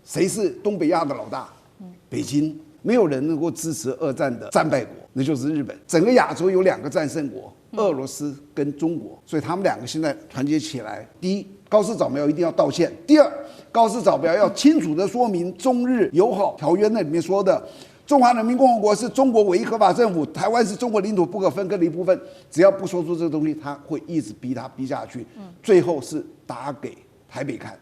谁是东北亚的老大？北京。没有人能够支持二战的战败国，那就是日本。整个亚洲有2个战胜国，俄罗斯跟中国，所以他们2个现在团结起来。第一，高市早苗一定要道歉；第二，高市早苗要清楚地说明中日友好条约那里面说的，中华人民共和国是中国唯一合法政府，台湾是中国领土不可分割的一部分。只要不说出这个东西，他会一直逼下去，最后是打给台北看。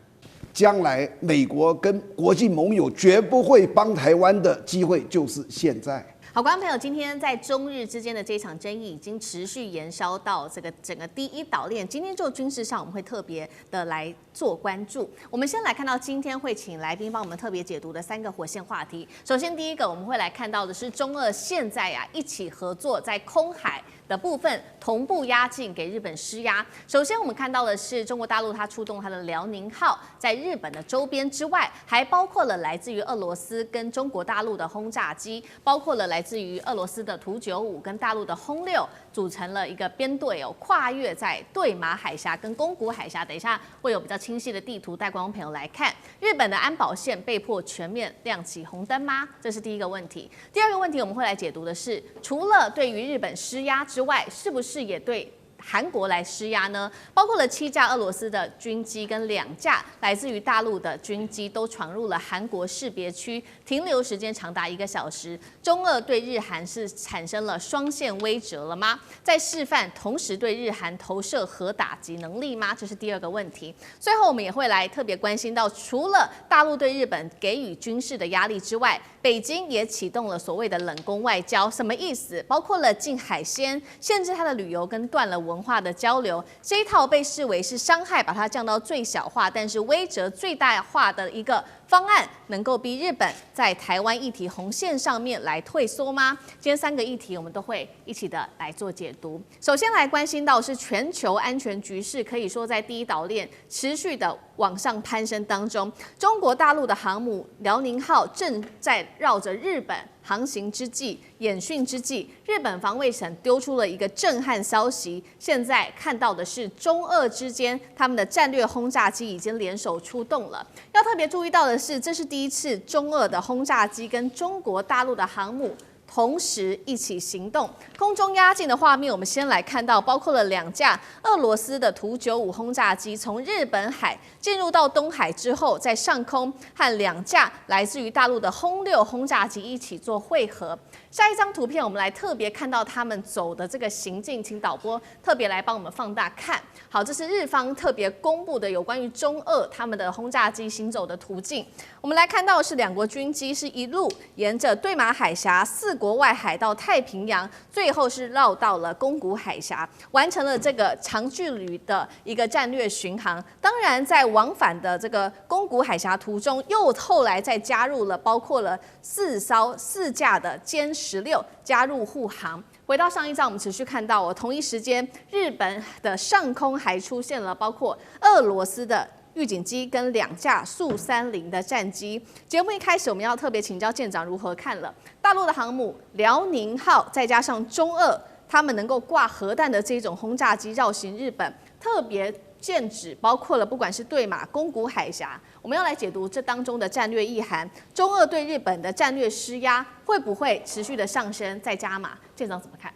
将来美国跟国际盟友绝不会帮台湾的机会就是现在。好，观众朋友，今天在中日之间的这场争议已经持续延烧到这个整个第一岛链。今天就军事上，我们会特别的来做关注。我们先来看到今天会请来宾帮我们特别解读的3个火线话题。首先，第一个我们会来看到的是中俄现在一起合作在空海的部分同步压境给日本施压。首先，我们看到的是中国大陆它出动它的辽宁号在日本的周边之外，还包括了来自于俄罗斯跟中国大陆的轰炸机，包括了来自于俄罗斯的图95跟大陆的轰6，组成了一个编队跨越在对马海峡跟宫古海峡。等一下会有比较清晰的地图带观众朋友来看。日本的安保线被迫全面亮起红灯吗？这是第一个问题。第二个问题我们会来解读的是，除了对于日本施压之外，是不是也对韩国来施压呢？包括了7架俄罗斯的军机跟2架来自于大陆的军机都闯入了韩国识别区，停留时间长达1个小时。中俄对日韩是产生了双线威慑了吗？在示范同时对日韩投射核打击能力吗？这是第二个问题。最后我们也会来特别关心到，除了大陆对日本给予军事的压力之外，北京也启动了所谓的冷宫外交，什么意思？包括了禁海鲜、限制它的旅游跟断了文化的交流，这一套被视为是伤害，把它降到最小化，但是威慑最大化的一个方案，能够逼日本在台湾议题红线上面来退缩吗？今天3个议题我们都会一起的来做解读。首先来关心到是全球安全局势，可以说在第一岛链持续的往上攀升当中，中国大陆的航母辽宁号正在绕着日本航行之际、演训之际，日本防卫省丢出了一个震撼消息。现在看到的是中俄之间他们的战略轰炸机已经联手出动了。要特别注意到的是，这是第一次中俄的轰炸机跟中国大陆的航母同时一起行动。空中压境的画面，我们先来看到，包括了2架俄罗斯的图95轰炸机从日本海进入到东海之后，在上空和2架来自于大陆的轰6轰炸机一起做汇合。下一张图片，我们来特别看到他们走的这个行径，请导播特别来帮我们放大看。好，这是日方特别公布的有关于中俄他们的轰炸机行走的途径。我们来看到的是2国军机是一路沿着对马海峡、4国外海到太平洋，最后是绕到了宫古海峡，完成了这个长距离的一个战略巡航。当然，在往返的这个宫古海峡途中，又后来再加入了包括了4架的歼16加入护航。回到上一张，我们持续看到同一时间，日本的上空还出现了包括俄罗斯的预警机跟2架苏30的战机。节目一开始，我们要特别请教舰长如何看了大陆的航母辽宁号，再加上中俄他们能够挂核弹的这种轰炸机绕行日本，特别剑指包括了不管是对马、宫古海峡，我们要来解读这当中的战略意涵。中俄对日本的战略施压会不会持续的上升再加码？舰长怎么看？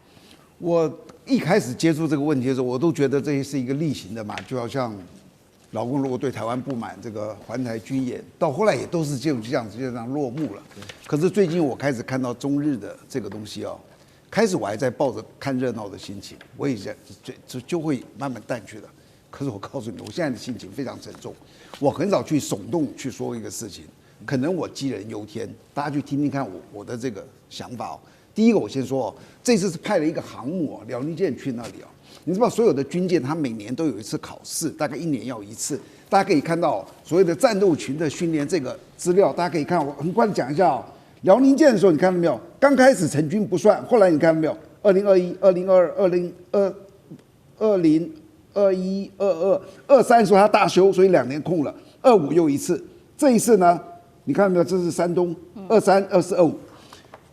我一开始接触这个问题的时候，我都觉得这是一个例行的嘛，就好像老共如果对台湾不满，这个环台军演，到后来也都是就这样落幕了。可是最近我开始看到中日的这个东西开始我还在抱着看热闹的心情，我也就会慢慢淡去了。可是我告诉你，我现在的心情非常沉重。我很少去耸动去说一个事情，可能我杞人忧天。大家去听听看我的这个想法第一个，我先说这次是派了一个航母辽宁舰去那里你知道所有的军舰它每年都有一次考试，大概1年要1次。大家可以看到所谓的战斗群的训练这个资料，大家可以看。我很快的讲一下辽宁舰的时候，你看到没有？刚开始成军不算，后来你看到没有？2021、2022、2021、22、23说他大修，所以2年空了。25又1次，这一次呢，你看到没有？这是山东23、24、25，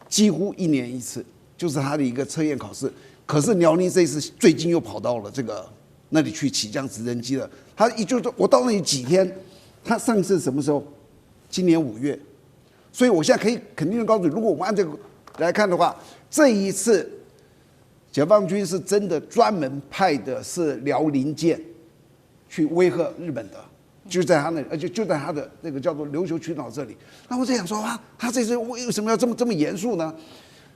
几乎1年1次，就是他的一个测验考试。可是辽宁这一次最近又跑到了这个那里去起降直升机了。他就是我到那里几天，他上次什么时候？今年5月，所以我现在可以肯定的告诉你，如果我们按这个来看的话，这一次解放军是真的专门派的是辽宁舰去威吓日本的，就在他那里，而且就在他的那个叫做琉球群岛这里。那我在想说啊，他这次为什么要这么严肃呢？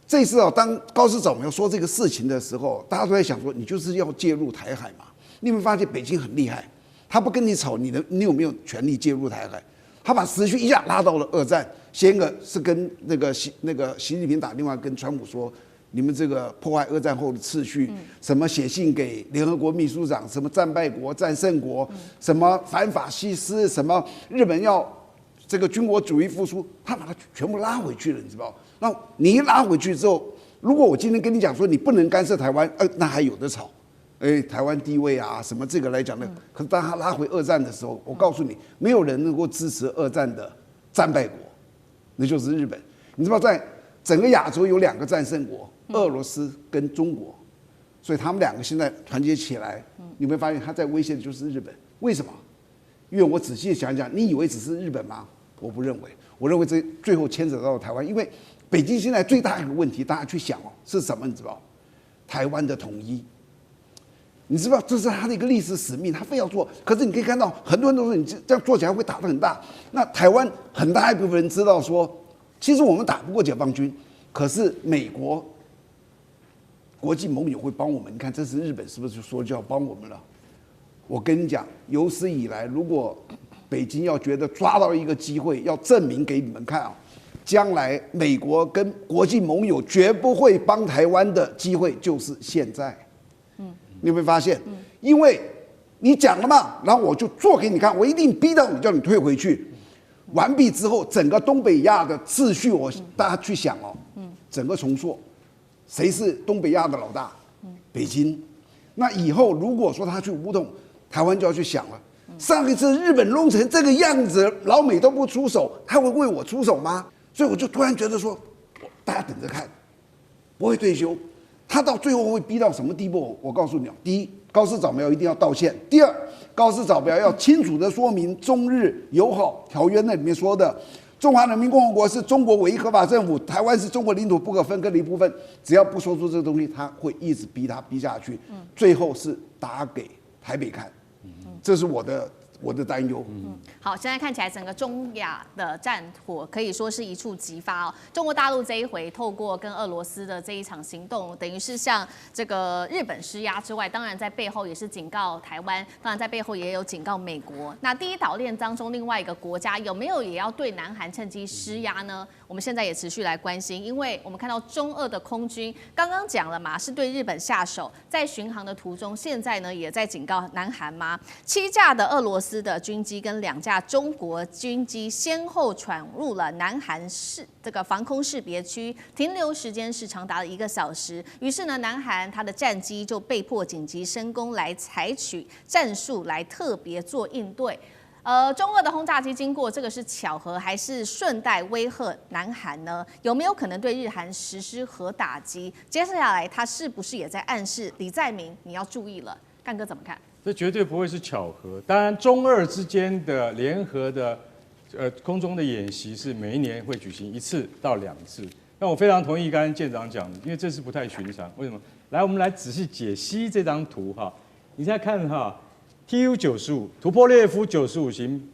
这次啊，当高市早苗说这个事情的时候，大家都在想说，你就是要介入台海嘛？你有没有发现北京很厉害？他不跟你吵，你有没有权利介入台海？他把时序一下拉到了二战，先个是跟那个习近平打电话跟川普说，你们这个破坏二战后的秩序，什么写信给联合国秘书长，什么战败国、战胜国，什么反法西斯，什么日本要这个军国主义复苏，他把它全部拉回去了，你知道？那你一拉回去之后，如果我今天跟你讲说你不能干涉台湾，那还有的吵。台湾地位啊，什么这个来讲呢？可是当他拉回二战的时候，我告诉你，没有人能够支持二战的战败国，那就是日本。你知道，在整个亚洲有2个战胜国，俄罗斯跟中国，所以他们2个现在团结起来，你会发现他在威胁的就是日本。为什么？因为我仔细想想，你以为只是日本吗？我不认为，我认为这最后牵扯到了台湾，因为北京现在最大一个问题，大家去想是什么？你知道，台湾的统一。你知道这是他的一个历史使命，他非要做。可是你可以看到，很多人都说你这样做起来会打得很大。那台湾很大一部分人知道说，其实我们打不过解放军，可是美国国际盟友会帮我们。你看，这次日本是不是就说就要帮我们了？我跟你讲，有史以来，如果北京要觉得抓到一个机会，要证明给你们看啊，将来美国跟国际盟友绝不会帮台湾的机会，就是现在。你有没有发现？因为你讲了嘛，然后我就做给你看，我一定逼到你，叫你退回去。完毕之后，整个东北亚的秩序，大家去想哦，整个重塑，谁是东北亚的老大？北京。那以后如果说他去武统，台湾就要去想了。上一次日本弄成这个样子，老美都不出手，他会为我出手吗？所以我就突然觉得说，大家等着看，不会退休。他到最后会逼到什么地步？我告诉你，第一，高市早苗一定要道歉；第二，高市早苗要清楚的说明中日友好条约那里面说的，中华人民共和国是中国唯一合法政府，台湾是中国领土不可分割的一部分。只要不说出这个东西，他会一直逼下去，最后是打给台北看。这是我的担忧。好，现在看起来整个中亚的战火可以说是一触即发哦。中国大陆这一回透过跟俄罗斯的这一场行动，等于是向这个日本施压之外，当然在背后也是警告台湾，当然在背后也有警告美国。那第一岛链当中另外一个国家有没有也要对南韩趁机施压呢？我们现在也持续来关心，因为我们看到中俄的空军刚刚讲了嘛，是对日本下手，在巡航的途中，现在呢也在警告南韩吗？7架的俄罗斯的军机跟2架中国军机先后闯入了南韩这个防空识别区，停留时间是长达了1个小时。于是呢，南韩它的战机就被迫紧急升空，来采取战术来特别做应对。中俄的轰炸机经过，这个是巧合还是顺带威吓南韩呢？有没有可能对日韩实施核打击？接下来他是不是也在暗示李在明你要注意了？干哥怎么看？这绝对不会是巧合。当然，中俄之间的联合的空中的演习是每一年会举行1次到2次。那我非常同意刚才舰长讲的，因为这是不太寻常。为什么？来，我们来仔细解析这张图哈。你现在看哈。Tu-95图波列夫95型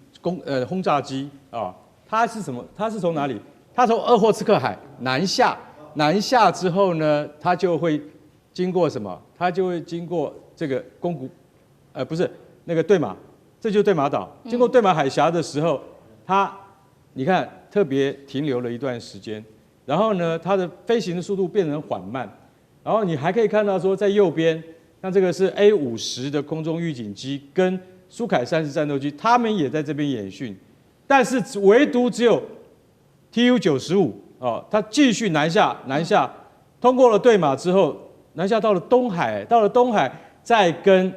轰炸机啊，它是什么？它是从哪里？它从鄂霍次克海南下之后呢，它就会经过什么？它就会经过这个宫古，不是那个对马，这就是对马岛。经过对马海峡的时候，它你看特别停留了一段时间，然后呢，它的飞行的速度变成缓慢，然后你还可以看到说在右边。那这个是 A-50的空中预警机跟苏凯30战斗机，他们也在这边演训，但是唯独只有 Tu-95哦，它继续南下，通过了对马之后，南下到了东海，再跟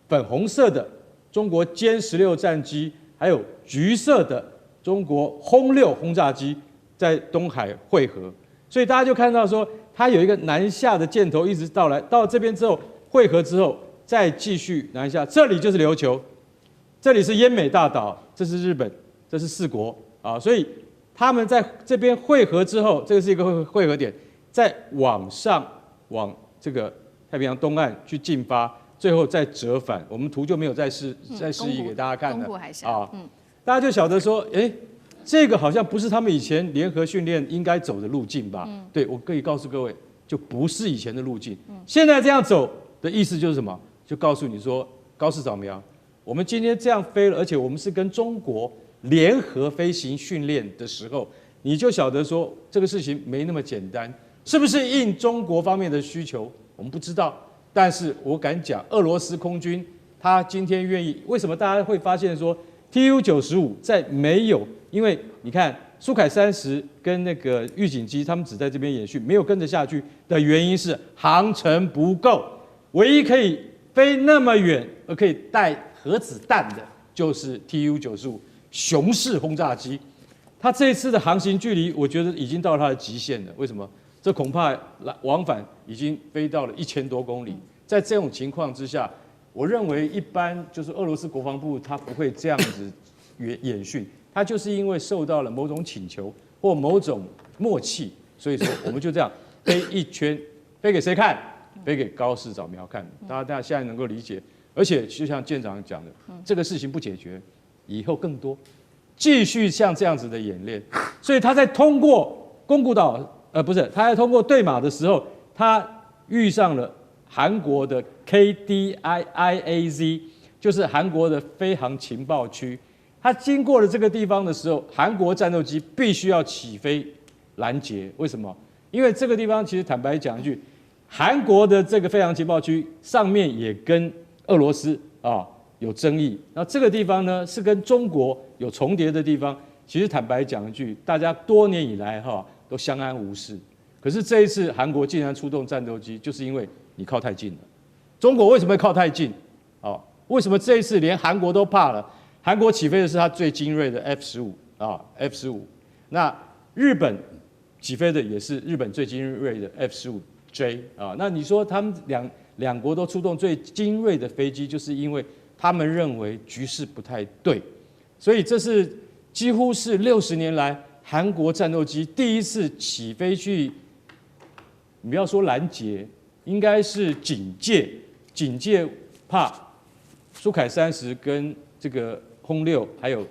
粉红色的中国歼16战机，还有橘色的中国轰6轰炸机在东海汇合，所以大家就看到说。它有一个南下的箭头，一直到这边之后汇合之后，再继续南下。这里就是琉球，这里是奄美大岛，这是日本，这是4国啊，所以他们在这边汇合之后，这个是一个汇合点，再往上往这个太平洋东岸去进发，最后再折返。我们图就没有再示意给大家看了啊，大家就晓得说，这个好像不是他们以前联合训练应该走的路径吧？对，我可以告诉各位，就不是以前的路径。现在这样走的意思就是什么？就告诉你说，高式扫描，我们今天这样飞了，而且我们是跟中国联合飞行训练的时候，你就晓得说这个事情没那么简单，是不是应中国方面的需求？我们不知道，但是我敢讲，俄罗斯空军他今天愿意，为什么大家会发现说 TU-95在没有？因为你看苏凯30跟那个预警机，他们只在这边演训，没有跟着下去的原因是航程不够。唯一可以飞那么远而可以带核子弹的，就是 TU-95雄式轰炸机。它这一次的航行距离，我觉得已经到了它的极限了。为什么？这恐怕往返已经飞到了1000多公里。在这种情况之下，我认为一般就是俄罗斯国防部他不会这样子演训。他就是因为受到了某种请求或某种默契，所以说我们就这样飞一圈，飞给谁看？飞给高式扫描看。大家现在能够理解，而且就像舰长讲的，这个事情不解决，以后更多，继续像这样子的演练。所以他在通过宫古岛，不是，他在通过对马的时候，他遇上了韩国的 KDIAZ， 就是韩国的飞航情报区。他经过了这个地方的时候，韩国战斗机必须要起飞拦截。为什么？因为这个地方其实坦白讲一句，韩国的这个飞航情报区上面也跟俄罗斯有争议。那这个地方呢是跟中国有重叠的地方。其实坦白讲一句，大家多年以来都相安无事。可是这一次韩国竟然出动战斗机，就是因为你靠太近了。中国为什么会靠太近？为什么这一次连韩国都怕了？韩国起飞的是它最精锐的 F-15 那日本起飞的也是日本最精锐的 F-15J 那你说他们两国都出动最精锐的飞机，就是因为他们认为局势不太对，所以这是几乎是60年来韩国战斗机第一次起飞去，你不要说拦截，应该是警戒，怕苏凯30跟这个轰6还有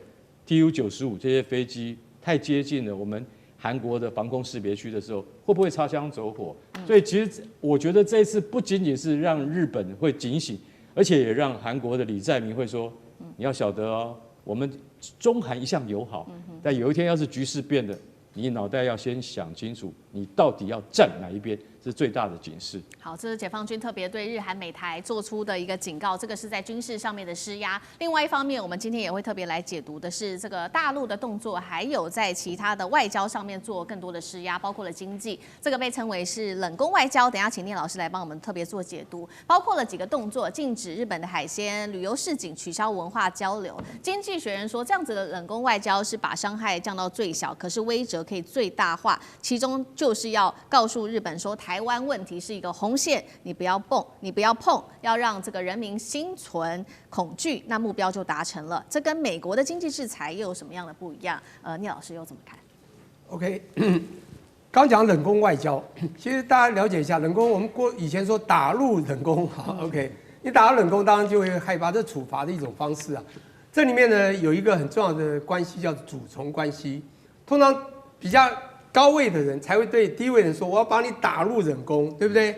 TU-95这些飞机太接近了我们韩国的防空识别区的时候，会不会擦枪走火？所以其实我觉得这次不仅仅是让日本会警醒，而且也让韩国的李在明会说，你要晓得我们中韩一向友好，但有一天要是局势变了，你脑袋要先想清楚，你到底要站哪一边，是最大的警示。好，这是解放军特别对日韩美台做出的一个警告，这个是在军事上面的施压。另外一方面，我们今天也会特别来解读的是这个大陆的动作，还有在其他的外交上面做更多的施压，包括了经济，这个被称为是冷宫外交。等一下请聂老师来帮我们特别做解读，包括了几个动作：禁止日本的海鲜旅游市井，取消文化交流。经济学人说，这样子的冷宫外交是把伤害降到最小，可是威慑可以最大化，其中就是要告诉日本说，台湾问题是一个红线，你不要碰，要让这个人民心存恐惧，那目标就达成了。这跟美国的经济制裁又有什么样的不一样？聂老师又怎么看 ？OK， 刚讲冷宫外交，其实大家了解一下冷宫，我们以前说打入冷宫，好 ，OK， 你打入冷宫，当然就会害怕，这处罚的一种方式啊。这里面呢有一个很重要的关系叫主从关系，通常比较高位的人才会对低位人说：“我要把你打入冷宫，对不对？”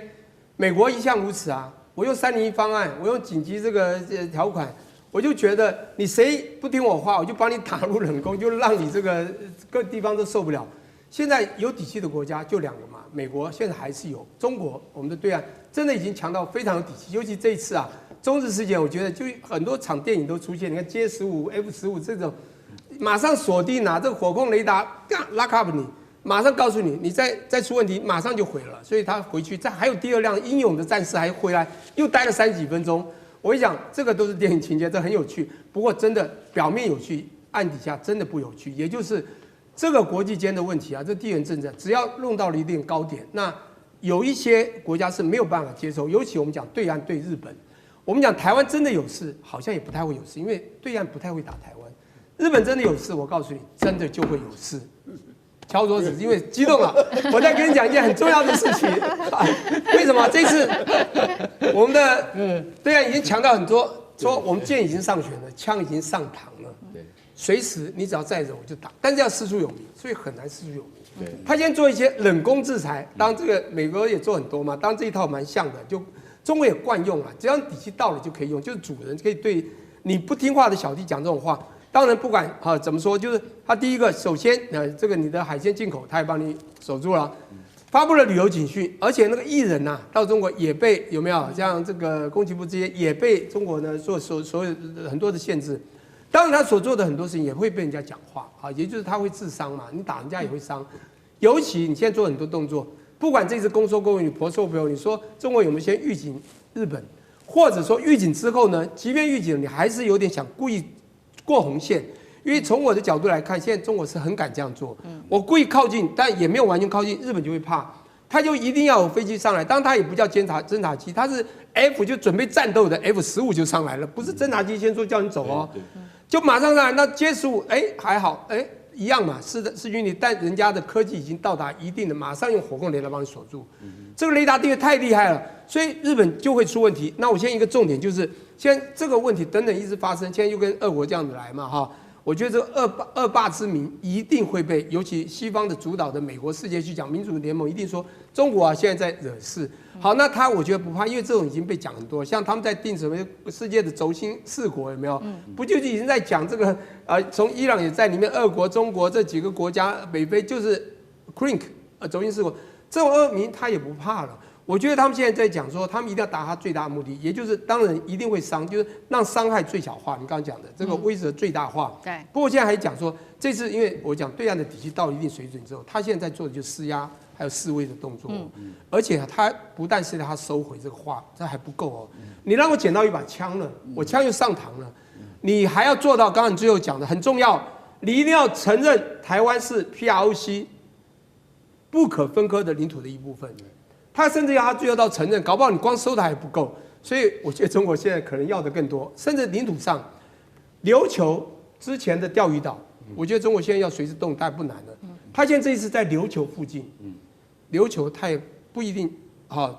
美国一向如此啊！我用301方案，我用紧急这个条款，我就觉得你谁不听我话，我就把你打入冷宫，就让你这个各地方都受不了。现在有底气的国家就2个嘛，美国现在还是有，中国我们的对岸真的已经强到非常有底气，尤其这一次啊，中日事件，我觉得就很多场电影都出现，你看J-15、F-15这种，马上锁定这个火控雷达，lock up 你。马上告诉你，你再出问题，马上就毁了。所以他回去，还有第2辆英勇的战士还回来，又待了30几分钟。我一讲，这个都是电影情节，这很有趣。不过真的表面有趣，暗底下真的不有趣。也就是这个国际间的问题啊，这地缘政治，只要弄到了一定高点，那有一些国家是没有办法接受。尤其我们讲对岸对日本，我们讲台湾真的有事，好像也不太会有事，因为对岸不太会打台湾。日本真的有事，我告诉你，真的就会有事。敲桌子，因为激动了。我再跟你讲一件很重要的事情啊，为什么这次我们的对岸已经强调很多，说我们剑已经上弦了，枪已经上膛了，随时你只要再忍我就打，但是要师出有名，所以很难师出有名。他先做一些冷攻制裁，当然这个美国也做很多嘛，当然这一套蛮像的，就中国也惯用啊，只要底气到了就可以用，就是主人可以对你不听话的小弟讲这种话。当然，不管怎么说，就是他第一个，首先这个你的海鲜进口，他也帮你守住了，发布了旅游警讯，而且那个艺人呐、到中国也被有没有像这个工部这些也被中国呢所有很多的限制。当然，他所做的很多事情也会被人家讲话啊，也就是他会自伤嘛，你打人家也会伤。尤其你现在做很多动作，不管这次公说公有理，婆说婆有理，你说中国有没有先预警日本，或者说预警之后呢，即便预警，你还是有点想故意过红线，因为从我的角度来看，现在中国是很敢这样做。我故意靠近，但也没有完全靠近，日本就会怕，他就一定要有飞机上来。当然，他也不叫侦察机，他是 F 就准备战斗的 F-15就上来了，不是侦察机先说叫你走哦，就马上上来。那J-15还好，一样嘛，是军力，但人家的科技已经到达一定的，马上用火控雷达帮你锁住。这个雷达定位太厉害了，所以日本就会出问题。那我现在一个重点就是，现在这个问题等等一直发生，现在又跟俄国这样子来嘛哈，我觉得这个恶霸之名一定会被，尤其西方的主导的美国世界去讲民主联盟，一定说中国现在在惹事。好，那他我觉得不怕，因为这种已经被讲很多，像他们在定什么世界的轴心4国有没有？不就已经在讲这个从伊朗也在里面，俄国、中国这几个国家，北非就是 CRINC 轴心4国，这种恶名他也不怕了。我觉得他们现在在讲说，他们一定要达他最大的目的，也就是当然一定会伤，就是让伤害最小化。你刚刚讲的这个威慑最大化。对。不过现在还讲说，这次因为我讲对岸的底气到了一定水准之后，他现在在做的就是施压还有示威的动作。而且他不但是他收回这个话，这还不够哦。你让我捡到一把枪了，我枪又上膛了，你还要做到刚刚你最后讲的很重要，你一定要承认台湾是 PROC 不可分割的领土的一部分。他甚至要他最后到承认，搞不好你光收的还不够，所以我觉得中国现在可能要的更多，甚至领土上，琉球之前的钓鱼岛，我觉得中国现在要随时动，大概不难了。他现在这一次在琉球附近，琉球他也不一定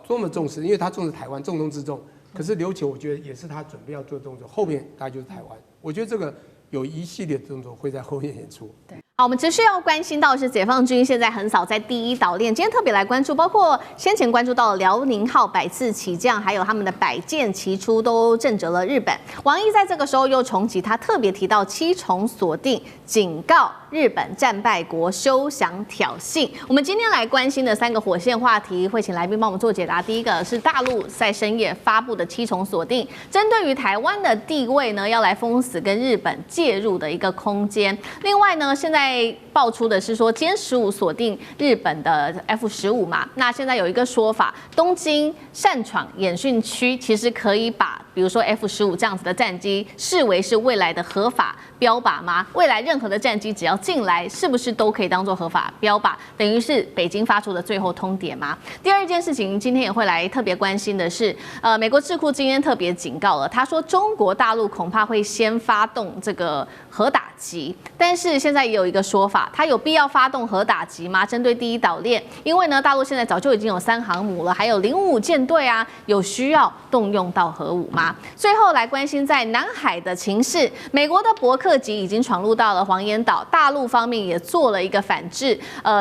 多么重视，因为他重视台湾，重中之重。可是琉球我觉得也是他准备要做的动作，后面大概就是台湾。我觉得这个有一系列的动作会在后面演出。对。好，我们持续要关心到是解放军现在横扫在第一岛链，今天特别来关注，包括先前关注到辽宁号百次起降，还有他们的百舰齐出，都震慑了日本。王毅在这个时候又重启，他特别提到7重锁定，警告日本战败国休想挑衅。我们今天来关心的3个火线话题，会请来宾帮我们做解答。第一个是大陆在深夜发布的7重锁定，针对于台湾的地位呢，要来封死跟日本介入的一个空间。另外呢，现在爆出的是说，歼15锁定日本的 F-15嘛，那现在有一个说法，东京擅闯演训区，其实可以把比如说 F-15这样子的战机视为是未来的合法标靶吗？未来任何的战机只要进来，是不是都可以当做合法标靶？等于是北京发出的最后通牒吗？第二件事情，今天也会来特别关心的是，美国智库今天特别警告了，他说中国大陆恐怕会先发动这个核打击，但是现在也有一个说法，他有必要发动核打击吗？针对第一岛链，因为呢，大陆现在早就已经有3航母了，还有055舰队啊，有需要动用到核武吗？最后来关心在南海的情势，美国的伯克级已经闯入到了黄岩岛，大陆方面也做了一个反制，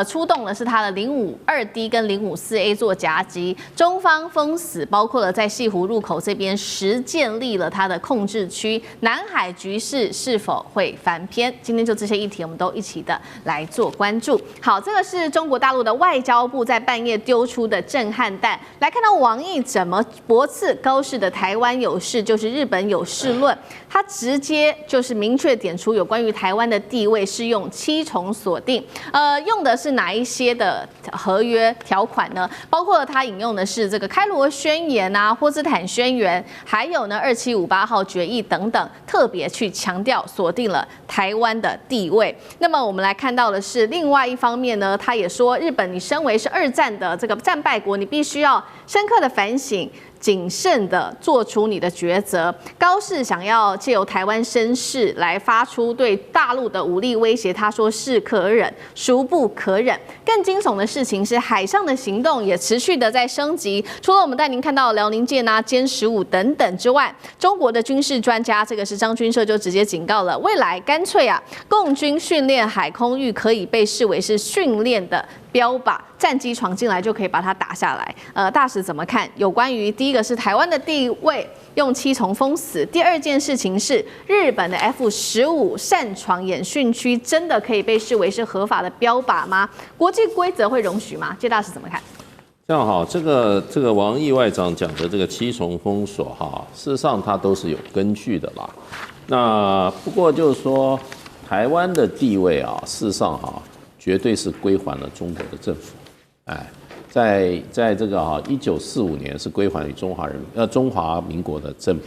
出动的是他的052D 跟054A 做夹击，中方封死，包括了在西湖入口这边实建立了它的控制区，南海局势是否会翻篇？今天就这些议题，我们都一起的来做关注。好，这个是中国大陆的外交部在半夜丢出的震撼弹，来看到王毅怎么驳斥高市的台湾有事就是日本有事论，他直接就是明确点出有关于台湾的地位是用7重锁定，用的是哪一些的合约条款呢？包括他引用的是这个开罗宣言啊、波茨坦宣言，还有呢2758号决议等等，特别去强调锁定了台湾的地位。那么我们来看到的是另外一方面呢，他也说日本你身为是2战的这个战败国，你必须要深刻的反省谨慎的做出你的抉择。高市想要借由台湾声势来发出对大陆的武力威胁，他说是可忍，孰不可忍。更惊悚的事情是，海上的行动也持续的在升级。除了我们带您看到辽宁舰啊、歼15等等之外，中国的军事专家，这个是张军社就直接警告了，未来干脆共军训练海空域可以被视为是训练的标靶，战机闯进来就可以把它打下来。大使怎么看？有关于第一个是台湾的地位用7重封死，第二件事情是日本的 F-15擅闯演训区，真的可以被视为是合法的标靶吗？国际规则会容许吗？谢大使怎么看？这样哈，这个王毅外长讲的这个7重封锁哈，事实上它都是有根据的啦。那不过就是说，台湾的地位事实上绝对是归还了中国的政府。在这个1945年是归还于中华民国的政府。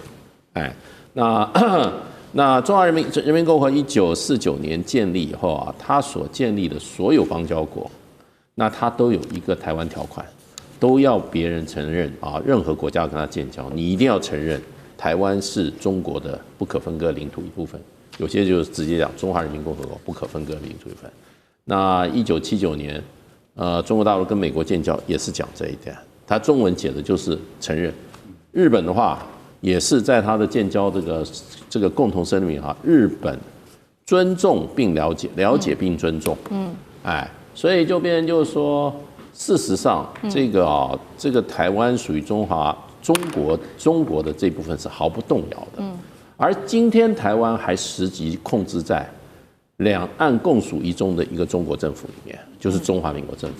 那中华人民共和国1949年建立以后它所建立的所有邦交国，那它都有一个台湾条款。都要别人承认任何国家跟他建交，你一定要承认台湾是中国的不可分割领土一部分。有些就是直接讲中华人民共和国不可分割领土一部分。那1979年，中国大陆跟美国建交也是讲这一点，它中文解的就是承认。日本的话也是在它的建交这个共同声明日本尊重并了解并尊重。所以就变成就是说。事实上，这个台湾属于中国的这部分是毫不动摇的。而今天台湾还实际控制在两岸共属一中的一个中国政府里面，就是中华民国政府。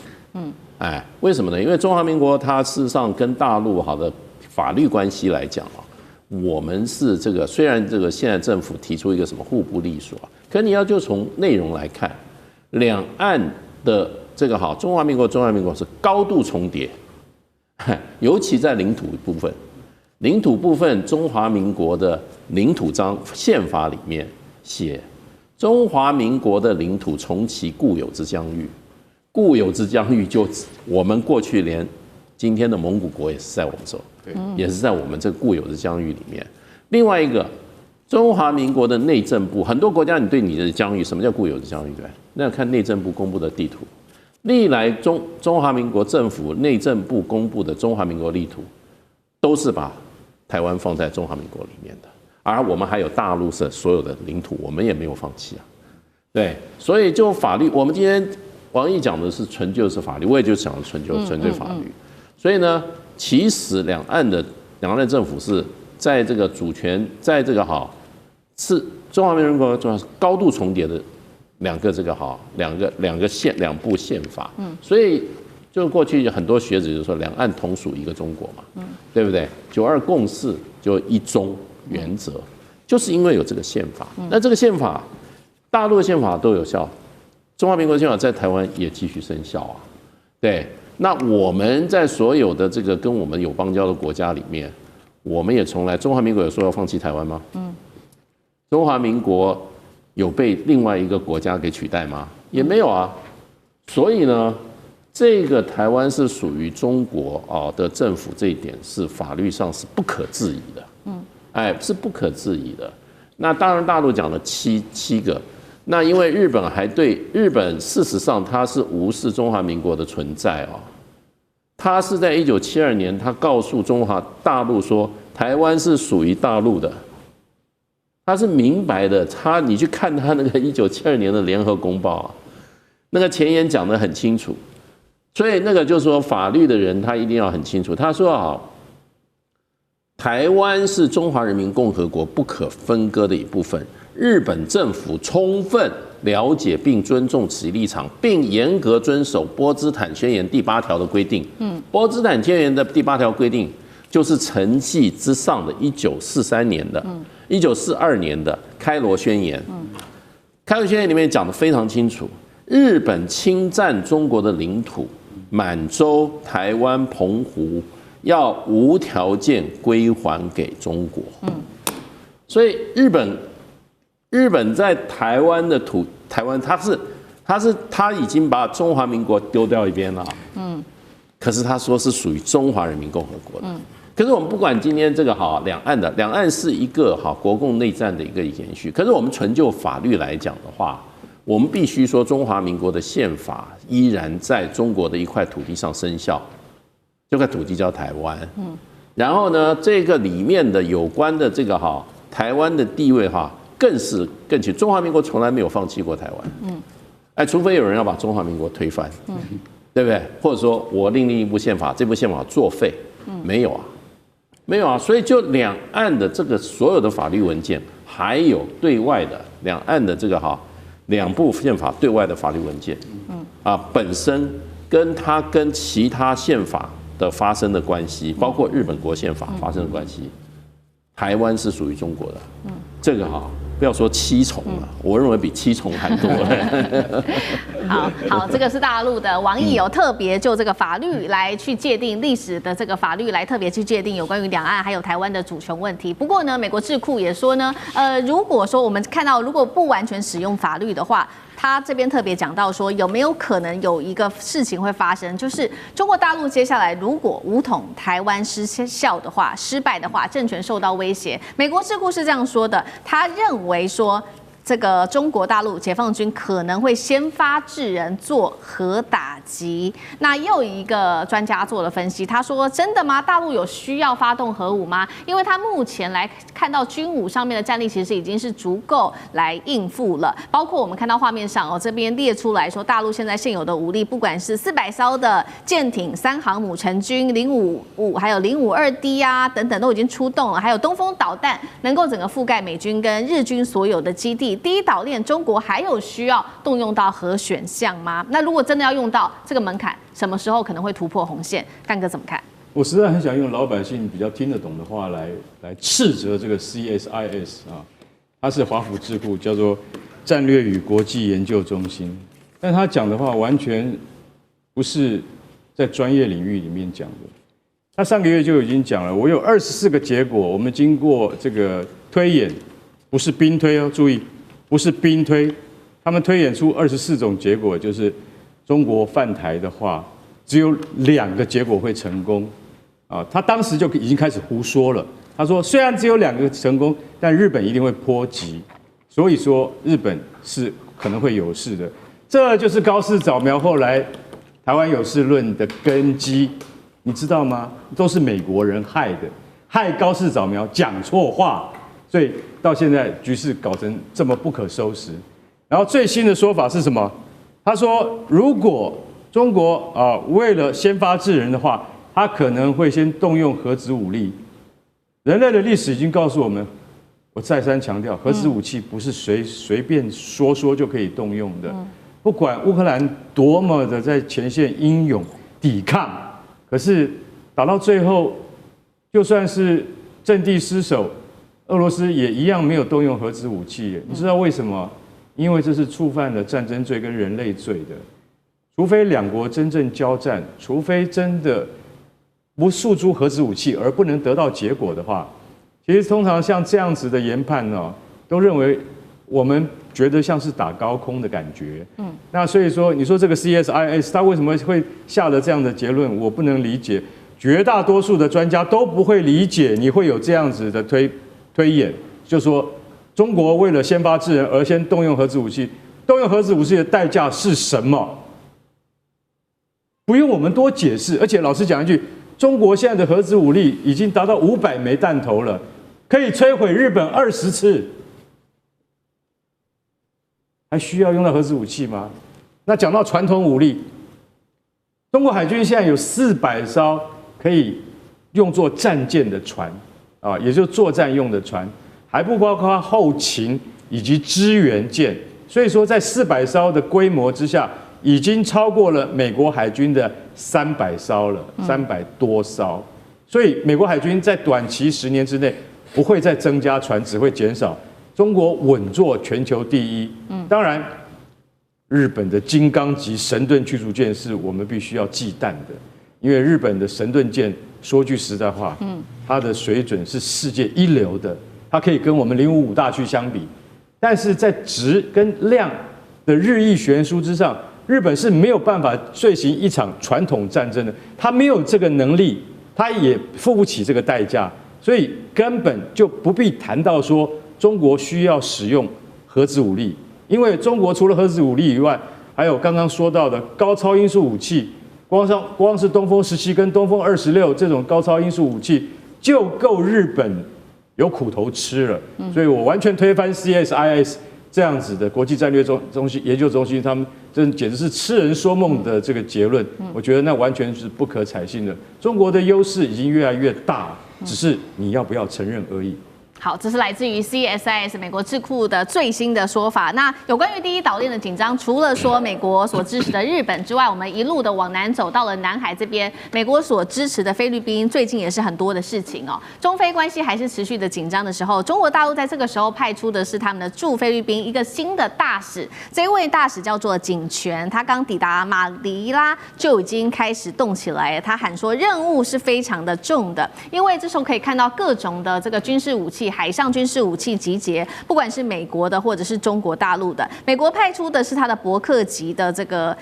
为什么呢？因为中华民国它事实上跟大陆的法律关系来讲我们是虽然现在政府提出一个什么互不隶属可你要就从内容来看，两岸的。中华民国是高度重叠，尤其在领土部分。领土部分，中华民国的领土宪法里面写，中华民国的领土从其固有之疆域。固有之疆域就我们过去连今天的蒙古国也是在我们手，也是在我们这个固有的疆域里面。另外一个，中华民国的内政部，很多国家你对你的疆域，什么叫固有的疆域？对，那要看内政部公布的地图。历来中华民国政府内政部公布的中华民国地图，都是把台湾放在中华民国里面的，而我们还有大陆的所有的领土，我们也没有放弃对，所以就法律，我们今天王毅讲的是纯就是法律，我也就讲纯粹法律。所以呢，其实两岸政府是在这个主权，在这个是中华民国高度重叠的。两部宪法，所以就过去很多学者就说两岸同属一个中国嘛，对不对？9·2共识就一中原则，就是因为有这个宪法。那这个宪法，大陆的宪法都有效，中华民国宪法在台湾也继续生效对，那我们在所有的这个跟我们有邦交的国家里面，我们也从来中华民国有说要放弃台湾吗？中华民国。有被另外一个国家给取代吗？也没有所以呢，这个台湾是属于中国的政府，这一点是法律上是不可置疑的。是不可置疑的。那当然，大陆讲了七个，那因为日本事实上它是无视中华民国的存在它是在1972年，它告诉中华大陆说，台湾是属于大陆的。他是明白的，你去看他那个1972年的联合公报那个前言讲得很清楚，所以那个就是说法律的人他一定要很清楚。他说台湾是中华人民共和国不可分割的一部分，日本政府充分了解并尊重其立场，并严格遵守波茨坦宣言第8条的规定。波茨坦宣言的第8条规定就是承继之上的1943年的。1942年的开罗宣言，开罗宣言里面讲得非常清楚，日本侵占中国的领土，满洲、台湾、澎湖要无条件归还给中国。所以日本在台湾的台湾，他已经把中华民国丢掉一边了。可是他说是属于中华人民共和国的。可是我们不管今天这个两岸是一个国共内战的一个延续。可是我们纯就法律来讲的话，我们必须说中华民国的宪法依然在中国的一块土地上生效，这块土地叫台湾。然后呢，这个里面的有关的这个台湾的地位更清。中华民国从来没有放弃过台湾。除非有人要把中华民国推翻，对不对？或者说我另一部宪法，这部宪法作废，没有啊。所以就两岸的这个所有的法律文件，还有对外的两岸的这个两部宪法对外的法律文件，本身跟其他宪法的发生的关系，包括日本国宪法发生的关系，台湾是属于中国的。这个不要说7重了，我认为比7重还多。好，这个是大陆的网易有特别就这个法律来去界定历史的这个法律来特别去界定有关于两岸还有台湾的主权问题。不过呢，美国智库也说呢，如果说我们看到如果不完全使用法律的话，他这边特别讲到说，有没有可能有一个事情会发生，就是中国大陆接下来如果武统台湾失败的话，政权受到威胁。美国智库是这样说的，他认为说，这个中国大陆解放军可能会先发制人做核打击。那又一个专家做了分析，他说：“真的吗？大陆有需要发动核武吗？因为他目前来看到军武上面的战力，其实已经是足够来应付了。包括我们看到画面上这边列出来说，大陆现在现有的武力，不管是400艘的舰艇、3航母成军、055还有052D 啊等等，都已经出动了，还有东风导弹能够整个覆盖美军跟日军所有的基地。第一岛链，中国还有需要动用到核选项吗？那如果真的要用到这个门槛，什么时候可能会突破红线？干哥怎么看？我实在很想用老百姓比较听得懂的话来斥责这个 CSIS 它是华府智库，叫做战略与国际研究中心，但他讲的话完全不是在专业领域里面讲的。他上个月就已经讲了，我有24个结果，我们经过这个推演，不是兵推哦，注意。不是兵推，他们推演出24种结果，就是中国犯台的话，只有2个结果会成功。他当时就已经开始胡说了。他说，虽然只有2个成功，但日本一定会波及，所以说日本是可能会有事的。这就是高市早苗后来台湾有事论的根基，你知道吗？都是美国人害的，害高市早苗讲错话。所以到现在局势搞成这么不可收拾，然后最新的说法是什么？他说，如果中国为了先发制人的话，他可能会先动用核子武力。人类的历史已经告诉我们，我再三强调，核子武器不是随便说就可以动用的。不管乌克兰多么的在前线英勇抵抗，可是打到最后，就算是阵地失守。俄罗斯也一样没有动用核子武器，你知道为什么？因为这是触犯了战争罪跟人类罪的。除非两国真正交战，除非真的不诉诸核子武器而不能得到结果的话，其实通常像这样子的研判都认为我们觉得像是打高空的感觉。那所以说，你说这个 CSIS 它为什么会下了这样的结论？我不能理解，绝大多数的专家都不会理解你会有这样子的推演，就说中国为了先发制人而先动用核子武器，动用核子武器的代价是什么？不用我们多解释。而且老实讲一句，中国现在的核子武力已经达到500枚弹头了，可以摧毁日本20次，还需要用到核子武器吗？那讲到传统武力，中国海军现在有400艘可以用作战舰的船。也就是作战用的船，还不包括后勤以及支援舰。所以说，在400艘的规模之下，已经超过了美国海军的300艘了，300多艘。所以，美国海军在短期10年之内不会再增加船，只会减少。中国稳坐全球第一。当然，日本的金刚级神盾驱逐舰是我们必须要忌惮的，因为日本的神盾舰。说句实在话，它的水准是世界一流的，它可以跟我们055大驱相比，但是在质跟量的日益悬殊之上，日本是没有办法遂行一场传统战争的，它没有这个能力他也付不起这个代价，所以根本就不必谈到说中国需要使用核子武力，因为中国除了核子武力以外，还有刚刚说到的高超音速武器，光是东风17跟东风26这种高超音速武器就够日本有苦头吃了。所以我完全推翻 CSIS 这样子的国际战略中心研究中心，他们这简直是痴人说梦的这个结论。我觉得那完全是不可采信的。中国的优势已经越来越大，只是你要不要承认而已。好，这是来自于 CSIS 美国智库的最新的说法。那有关于第一岛链的紧张，除了说美国所支持的日本之外，我们一路的往南走到了南海这边，美国所支持的菲律宾最近也是很多的事情哦。中菲关系还是持续的紧张的时候，中国大陆在这个时候派出的是他们的驻菲律宾一个新的大使，这位大使叫做景泉，他刚抵达马尼拉就已经开始动起来了。他喊说任务是非常的重的，因为这时候可以看到各种的这个军事武器。海上军事武器集结，不管是美国的或者是中国大陆的，美国派出的是它的伯克级的这个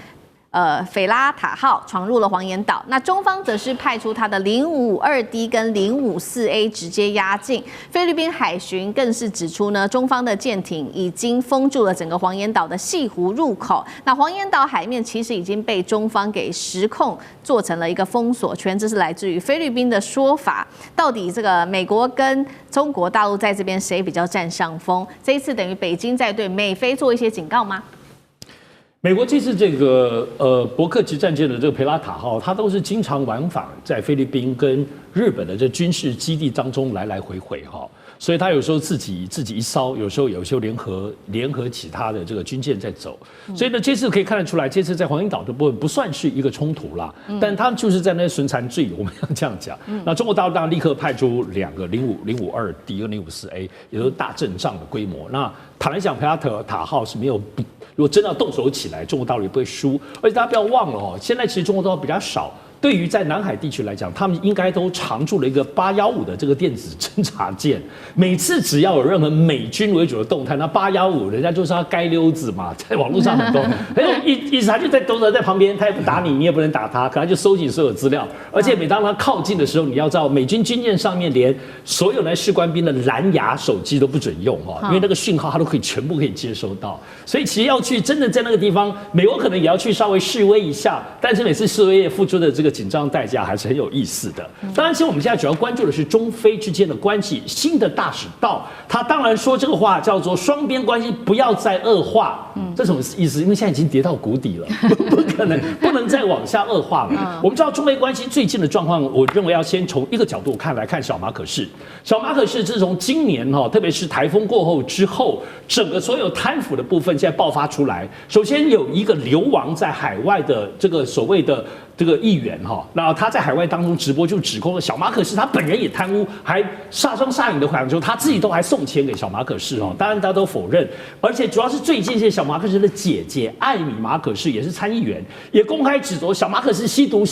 斐拉塔号闯入了黄岩岛，那中方则是派出它的052D 跟054A 直接压境。菲律宾海巡更是指出呢，中方的舰艇已经封住了整个黄岩岛的西湖入口。那黄岩岛海面其实已经被中方给实控，做成了一个封锁圈。这是来自于菲律宾的说法。到底这个美国跟中国大陆在这边谁比较占上风？这一次等于北京在对美菲做一些警告吗？美国这次这个伯克级战舰的这个培拉塔号，它都是经常往返在菲律宾跟日本的这军事基地当中来来回回哈，所以它有时候自己一艘，有时候联合其他的这个军舰在走，所以呢这次可以看得出来，这次在黄岩岛的部分不算是一个冲突啦，但他们就是在那损残坠，我们要这样讲。那中国大陆当然立刻派出2个052D 跟054A， 也都是大阵仗的规模。那坦白讲，培拉塔号是没有。如果真的要动手起来，中国大陆也不会输。而且大家不要忘了哦，现在其实中国大陆比较少。对于在南海地区来讲，他们应该都常驻了一个815的这个电子侦察舰。每次只要有任何美军为主的动态，那815人家就是要街溜子嘛，在网络上很多，很有意思。他就在懂得在旁边，他也不打你，你也不能打他，可能就收集所有资料。而且每当他靠近的时候，你要知道，美军军舰上面连所有来士官兵的蓝牙手机都不准用哈，因为那个讯号他都可以全部可以接收到。所以其实要去真的在那个地方，美国可能也要去稍微示威一下，但是每次示威也付出的这个紧张代价还是很有意思的。当然，其实我们现在主要关注的是中菲之间的关系。新的大使到，他当然说这个话叫做双边关系不要再恶化。这什么意思？因为现在已经跌到谷底了，不可能不能再往下恶化了。我们知道中菲关系最近的状况，我认为要先从一个角度来看小马可仕。小马可仕自从今年特别是台风过后之后，整个所有贪腐的部分现在爆发出来。首先有一个流亡在海外的这个所谓的这个议员那他在海外当中直播就指控了小马可仕他本人也贪污，还煞妆煞影的讲说他自己都还送钱给小马可仕当然大家都否认。而且主要是最近小马可仕的姐姐艾米马可仕也是参议员，也公开指责小马可仕吸毒。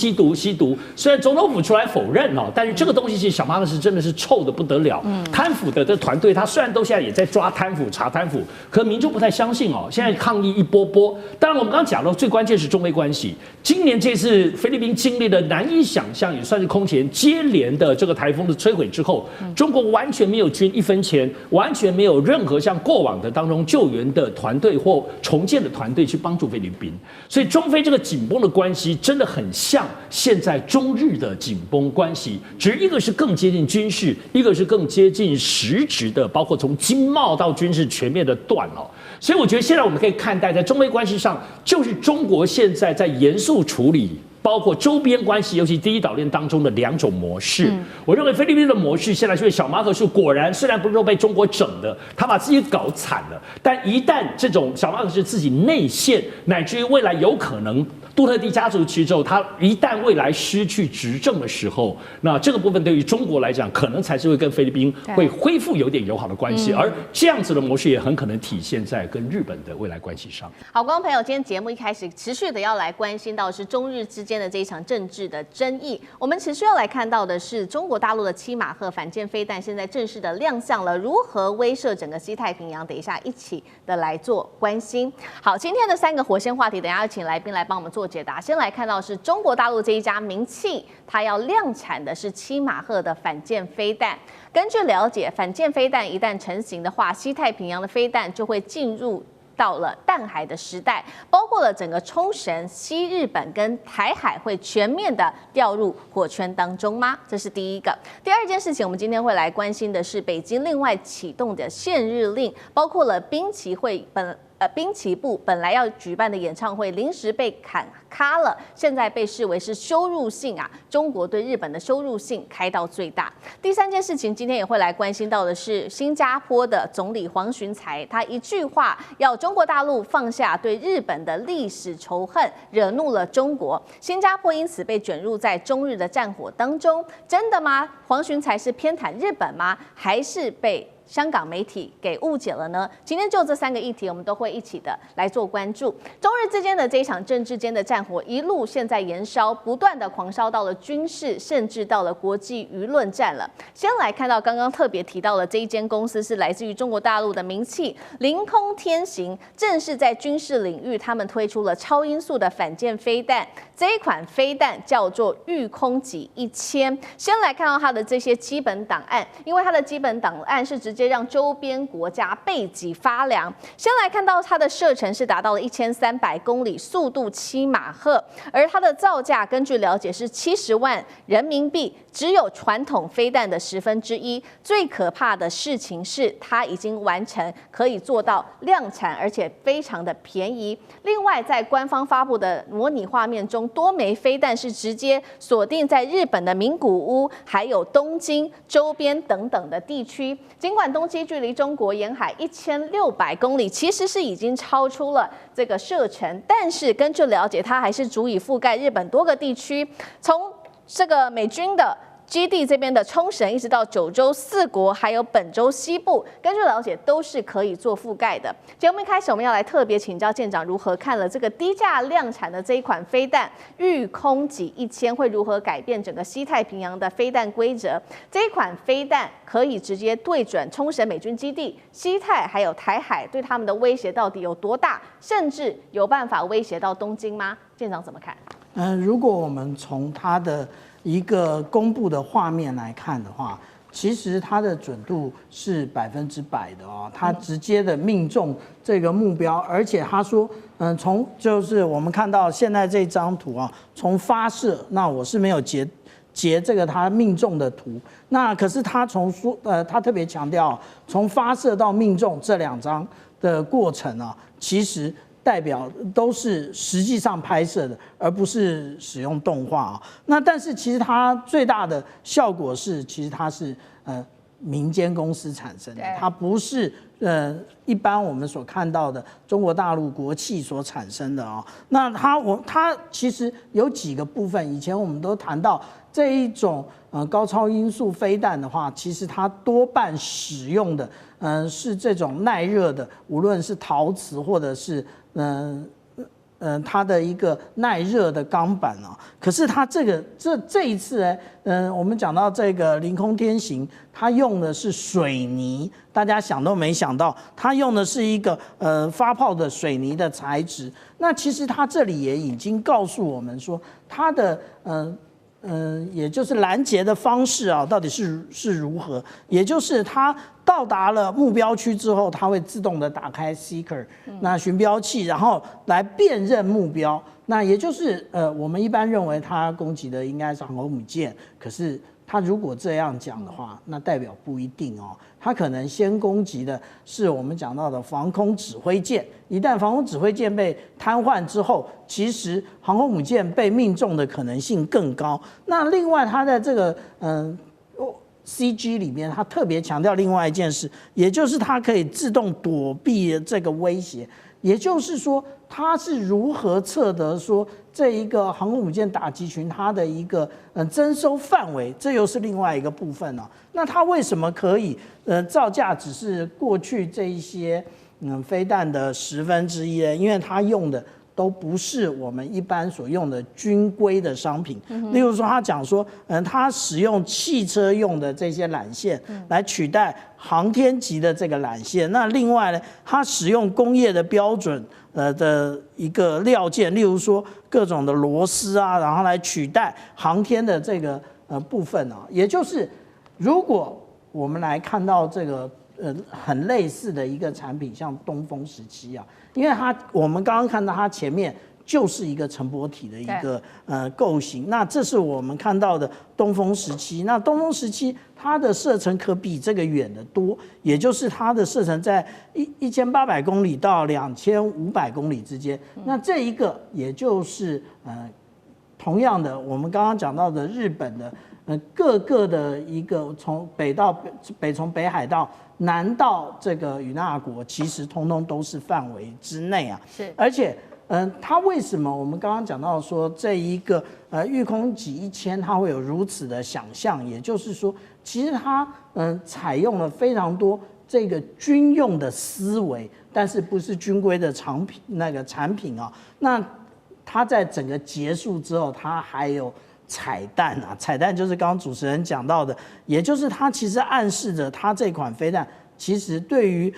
虽然总统府出来否认但是这个东西其实小马可仕真的是臭得不得了。贪腐的这团队他虽然都现在也在抓贪腐查贪腐，可民众不太相信现在抗议一波波。当然我们刚刚讲到最关键是中菲关系，今年这次菲律宾经历了难以想象，也算是空前接连的这个台风的摧毁之后，中国完全没有捐1分钱，完全没有任何像过往的当中救援的团队或重建的团队去帮助菲律宾。所以中菲这个紧绷的关系真的很像现在中日的紧绷关系，只是一个是更接近军事，一个是更接近实质的，包括从经贸到军事全面的断所以我觉得现在我们可以看待在中菲关系上，就是中国现在在严肃处理包括周边关系，尤其第一岛链当中的2种模式。我认为菲律宾的模式现在就是小马可仕果然虽然不是说被中国整的，他把自己搞惨了，但一旦这种小马可仕自己内线，乃至于未来有可能杜特地家族其实之后，他一旦未来失去执政的时候，那这个部分对于中国来讲，可能才是会跟菲律宾会恢复有点友好的关系，而这样子的模式也很可能体现在跟日本的未来关系上。好，观众朋友，今天节目一开始持续的要来关心到是中日之间的这一场政治的争议，我们持续要来看到的是中国大陆的7马赫反舰飞弹现在正式的亮相了，如何威慑整个西太平洋？等一下一起的来做关心。好，今天的3个火线话题，等一下要请来宾来帮我们做做解答。先来看到是中国大陆这一家民企，它要量产的是7马赫的反舰飞弹。根据了解，反舰飞弹一旦成型的话，西太平洋的飞弹就会进入到了淡海的时代，包括了整个冲绳、西日本跟台海会全面的掉入火圈当中吗？这是第一个。第二件事情，我们今天会来关心的是北京另外启动的限日令，包括了滨崎步本来要举办的演唱会临时被砍咖了，现在被视为是羞辱性啊，中国对日本的羞辱性开到最大。第三件事情，今天也会来关心到的是新加坡的总理黄循财，他一句话要中国大陆放下对日本的历史仇恨，惹怒了中国，新加坡因此被卷入在中日的战火当中。真的吗？黄循财是偏袒日本吗？还是被香港媒体给误解了呢？今天就这3个议题，我们都会一起的来做关注。中日之间的这一场政治间的战火，一路现在延烧，不断的狂烧到了军事，甚至到了国际舆论战了。先来看到刚刚特别提到的这一间公司是来自于中国大陆的民企凌空天行，正是在军事领域，他们推出了超音速的反舰飞弹。这一款飞弹叫做御空己1000。先来看到它的这些基本档案，因为它的基本档案是直接让周边国家背脊发凉。先来看到它的射程是达到了1300公里，速度7马赫，而它的造价根据了解是70万人民币，只有传统飞弹的1/10。最可怕的事情是，它已经完成可以做到量产，而且非常的便宜。另外，在官方发布的模拟画面中，多枚飞弹是直接锁定在日本的名古屋，还有东京周边等等的地区。尽管东京距离中国沿海1600公里，其实是已经超出了这个射程，但是根据了解，它还是足以覆盖日本多个地区，从这个美军的基地这边的冲绳，一直到九州4国，还有本州西部，根据了解都是可以做覆盖的。节目一开始，我们要来特别请教舰长如何看了这个低价量产的这一款飞弹御空己1000会如何改变整个西太平洋的飞弹规则？这一款飞弹可以直接对准冲绳美军基地、西太还有台海，对他们的威胁到底有多大？甚至有办法威胁到东京吗？舰长怎么看？如果我们从它的一个公布的画面来看的话，其实它的准度是100%的哦，它直接的命中这个目标，而且他说，从就是我们看到现在这张图啊，从发射，那我是没有截这个它命中的图，那可是他他特别强调，从发射到命中这2张的过程啊，其实代表都是实际上拍摄的，而不是使用动画啊。那但是其实它最大的效果是，其实它是民间公司产生的，它不是一般我们所看到的中国大陆国企所产生的啊。那它其实有几个部分，以前我们都谈到这一种高超音速飞弹的话，其实它多半使用的是这种耐热的，无论是陶瓷或者是它的一个耐热的钢板啊。可是它这一次我们讲到这个凌空天行，它用的是水泥，大家想都没想到，它用的是一个发泡的水泥的材质。那其实它这里也已经告诉我们说，它的也就是拦截的方式啊，到底是如何？也就是它到达了目标区之后，它会自动的打开 Seeker 那寻标器，然后来辨认目标。那也就是我们一般认为它攻击的应该是航空母舰，可是它如果这样讲的话，那代表不一定哦。它可能先攻击的是我们讲到的防空指挥舰，一旦防空指挥舰被瘫痪之后，其实航空母舰被命中的可能性更高。那另外，它在这个CG 里面，它特别强调另外一件事，也就是它可以自动躲避这个威胁。也就是说，它是如何测得说这一个航空母舰打击群它的一个征收范围，这又是另外一个部分了。那它为什么可以造价只是过去这一些飞弹的1/10呢？因为它用的都不是我们一般所用的军规的商品。例如说，他讲说，他使用汽车用的这些缆线来取代航天级的这个缆线。那另外呢，他使用工业的标准的一个料件，例如说各种的螺丝啊，然后来取代航天的这个部分啊。也就是如果我们来看到这个很类似的一个产品，像东风17啊，因为我们刚刚看到它前面就是一个乘波体的一个构型，那这是我们看到的东风17。那东风17它的射程可比这个远得多，也就是它的射程在1800公里到2500公里之间。那这一个也就是同样的，我们刚刚讲到的日本的各个的一个从北海到南到这个与那国，其实通通都是范围之内啊。是，而且它为什么我们刚刚讲到说这一个御空级1000它会有如此的想象，也就是说，其实它采用了非常多这个军用的思维，但是不是军规的产品啊。那它在整个结束之后，它还有彩蛋啊，彩蛋就是刚刚主持人讲到的，也就是它其实暗示着它这款飞弹其实对于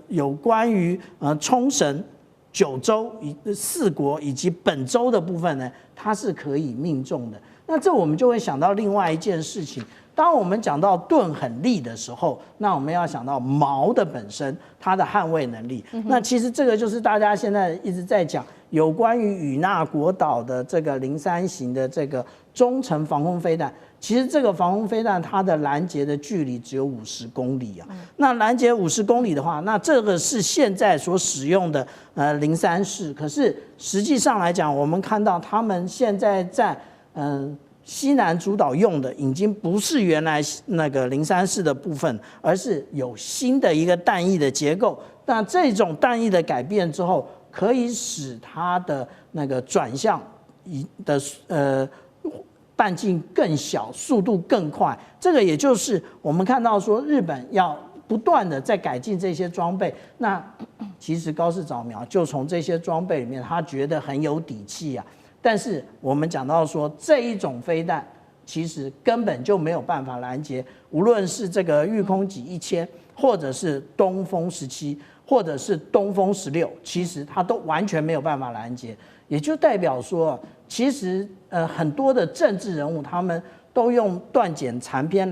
有关于冲绳、九州4国以及本州的部分呢，它是可以命中的。那这我们就会想到另外一件事情，当我们讲到盾很利的时候，那我们要想到矛的本身它的捍卫能力。那其实这个就是大家现在一直在讲有关于与那国岛的这个03型的这个中程防空飞弹。其实这个防空飞弹它的拦截的距离只有50公里啊。那拦截50公里的话，那这个是现在所使用的03式。可是实际上来讲，我们看到他们现在在西南诸岛用的已经不是原来那个03式的部分，而是有新的一个弹翼的结构。那这种弹翼的改变之后，可以使它的那个转向的半径更小，速度更快。这个也就是我们看到说日本要不断的在改进这些装备。那其实高市早苗就从这些装备里面，他觉得很有底气啊。但是我们讲到说这一种飞弹，其实根本就没有办法拦截，无论是这个御空级1000，或者是东风17，或者是东风16，其实它都完全没有办法拦截。也就代表说，其实很多的政治人物他们都用断简残篇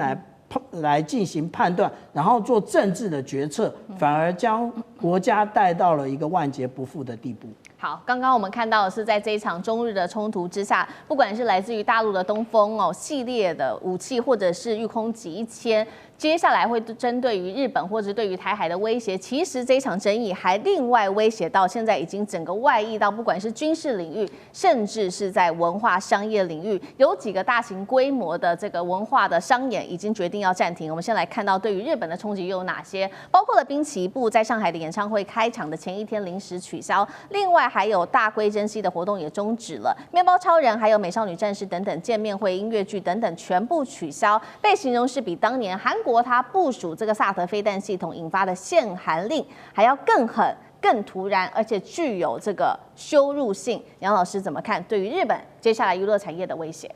来进行判断，然后做政治的决策，反而将国家带到了一个万劫不复的地步。好，刚刚我们看到的是在这一场中日的冲突之下，不管是来自于大陆的东风系列的武器，或者是御空级1000，接下来会针对于日本或者对于台海的威胁，其实这一场争议还另外威胁到现在已经整个外溢到不管是军事领域，甚至是在文化商业领域，有几个大型规模的这个文化的商演已经决定要暂停。我们先来看到对于日本的冲击又有哪些，包括了滨崎步在上海的演唱会开场的前一天临时取消，另外还有大龟珍稀的活动也终止了，面包超人还有美少女战士等等见面会、音乐剧等等全部取消，被形容是比当年韩国它部署这个萨德飞弹系统引发的限韩令还要更狠、更突然，而且具有这个羞辱性。杨老师怎么看对于日本接下来娱乐产业的威胁？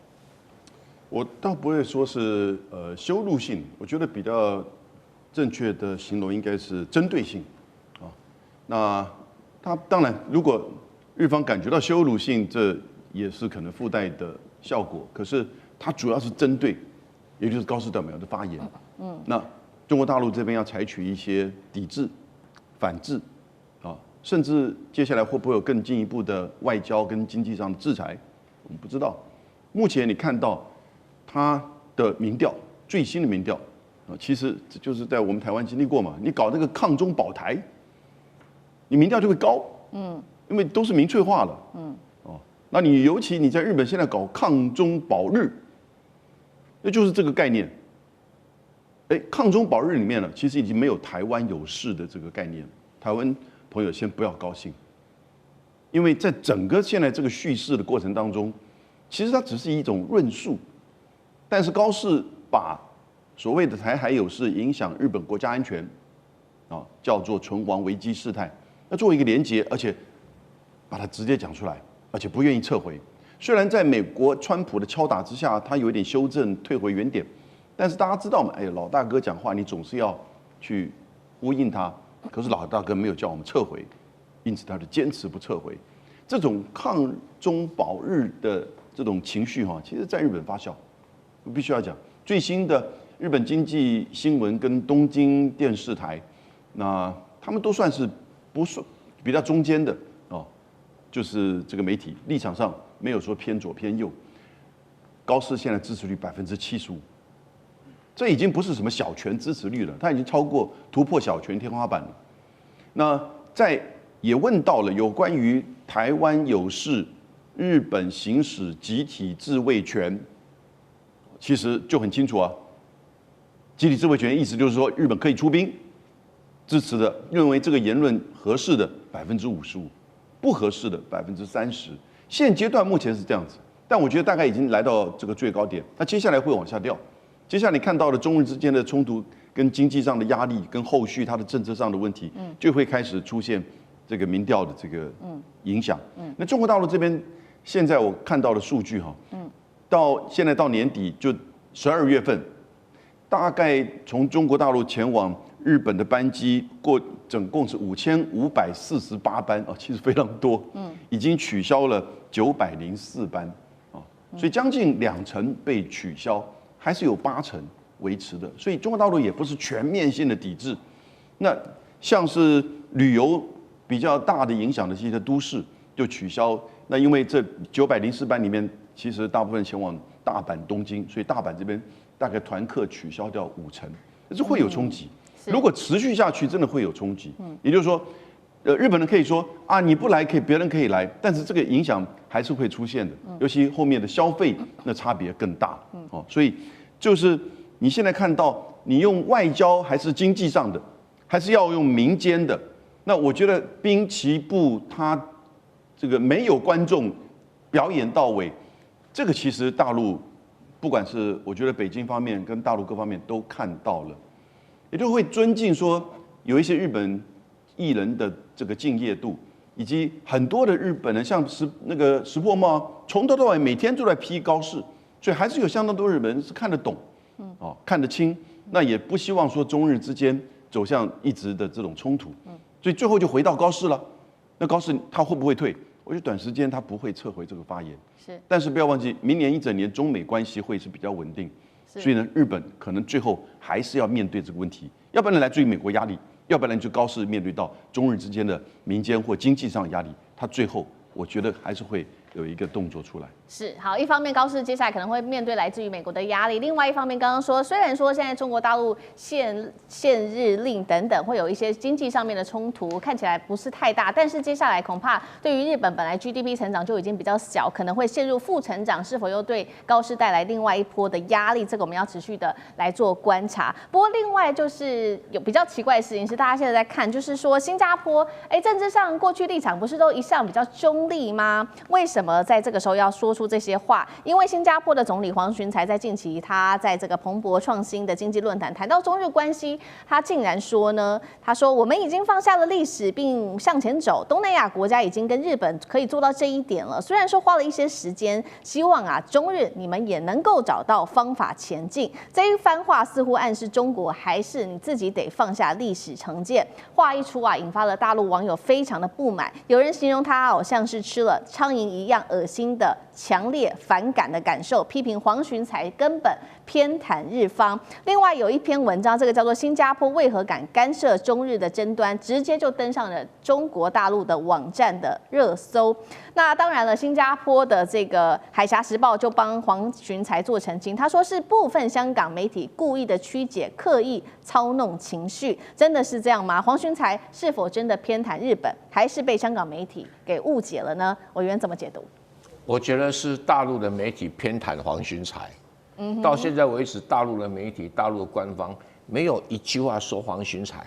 我倒不会说是羞辱性，我觉得比较正确的形容应该是针对性啊。那它当然，如果日方感觉到羞辱性，这也是可能附带的效果。可是它主要是针对，也就是高市早苗的发言。那中国大陆这边要采取一些抵制、反制，啊，甚至接下来会不会有更进一步的外交跟经济上的制裁，我们不知道。目前你看到他的民调，最新的民调啊，其实这就是在我们台湾经历过嘛。你搞那个抗中保台，你民调就会高，因为都是民粹化了，那你尤其你在日本现在搞抗中保日，那就是这个概念。抗中保日里面呢，其实已经没有台湾有事的这个概念。台湾朋友先不要高兴，因为在整个现在这个叙事的过程当中，其实它只是一种论述，但是高市把所谓的台海有事影响日本国家安全，叫做存亡危机事态，那作为一个连结，而且把它直接讲出来，而且不愿意撤回。虽然在美国川普的敲打之下，他有一点修正，退回原点，但是大家知道嘛？哎，老大哥讲话，你总是要去呼应他。可是老大哥没有叫我们撤回，因此他就坚持不撤回。这种抗中保日的这种情绪哈，其实在日本发酵。我必须要讲，最新的日本经济新闻跟东京电视台，那他们都算是不算比较中间的哦，就是这个媒体立场上没有说偏左偏右。高市现在支持率75%，这已经不是什么小权支持率了，它已经突破小权天花板了。那也问到了有关于台湾有事，日本行使集体自卫权。其实就很清楚啊，集体自卫权意思就是说，日本可以出兵，支持的认为这个言论合适的55%，不合适的30%。现阶段目前是这样子，但我觉得大概已经来到这个最高点，那接下来会往下掉。接下来你看到的中日之间的冲突、跟经济上的压力、跟后续它的政策上的问题，就会开始出现这个民调的这个影响。那中国大陆这边现在我看到的数据哈，到现在到年底就12月份，大概从中国大陆前往日本的班机总共是5548班啊，其实非常多，已经取消了904班啊，所以将近20%被取消，还是有80%维持的，所以中国大陆也不是全面性的抵制。那像是旅游比较大的影响的这些都市就取消，那因为这904班里面。其实大部分前往大阪、东京，所以大阪这边大概团客取消掉50%，这会有冲击。如果持续下去，真的会有冲击。也就是说，日本人可以说啊，你不来可以，别人可以来，但是这个影响还是会出现的。尤其后面的消费那差别更大。哦，所以就是你现在看到，你用外交还是经济上的，还是要用民间的。那我觉得滨崎步他这个没有观众表演到位。这个其实大陆，不管是我觉得北京方面跟大陆各方面都看到了，也就会尊敬说有一些日本艺人的这个敬业度，以及很多的日本人像石破茂，从头到尾每天都在批高市，所以还是有相当多日本人是看得懂，哦，看得清，那也不希望说中日之间走向一直的这种冲突，所以最后就回到高市了。那高市他会不会退？我觉得短时间他不会撤回这个发言，但是不要忘记，明年一整年中美关系会是比较稳定，所以呢，日本可能最后还是要面对这个问题，要不然来自于美国压力，要不然就高市面对到中日之间的民间或经济上的压力，他最后我觉得还是会有一个动作出来。是好，一方面高市接下来可能会面对来自于美国的压力，另外一方面刚刚说，虽然说现在中国大陆限日令等等会有一些经济上面的冲突，看起来不是太大，但是接下来恐怕对于日本本来 GDP 成长就已经比较小，可能会陷入负成长，是否又对高市带来另外一波的压力？这个我们要持续的来做观察。不过另外就是有比较奇怪的事情是，大家现在在看，就是说新加坡，政治上过去立场不是都一向比较中立吗？为什么在这个时候要说出这些话？因为新加坡的总理黄循财在近期他在这个彭博创新的经济论坛谈到中日关系，他竟然说呢，他说我们已经放下了历史并向前走，东南亚国家已经跟日本可以做到这一点了。虽然说花了一些时间，希望中日你们也能够找到方法前进。这一番话似乎暗示中国还是你自己得放下历史成见。话一出引发了大陆网友非常的不满，有人形容他好像是吃了苍蝇一样恶心的强烈反感的感受，批评黄循财根本偏袒日方。另外有一篇文章，这个叫做《新加坡为何敢干涉中日的争端》，直接就登上了中国大陆的网站的热搜。那当然了，新加坡的这个《海峡时报》就帮黄循财做澄清，他说是部分香港媒体故意的曲解，刻意操弄情绪。真的是这样吗？黄循财是否真的偏袒日本，还是被香港媒体给误解了呢？委员怎么解读？我觉得是大陆的媒体偏袒黄循财。到现在为止，大陆的媒体、大陆的官方没有一句话说黄循财，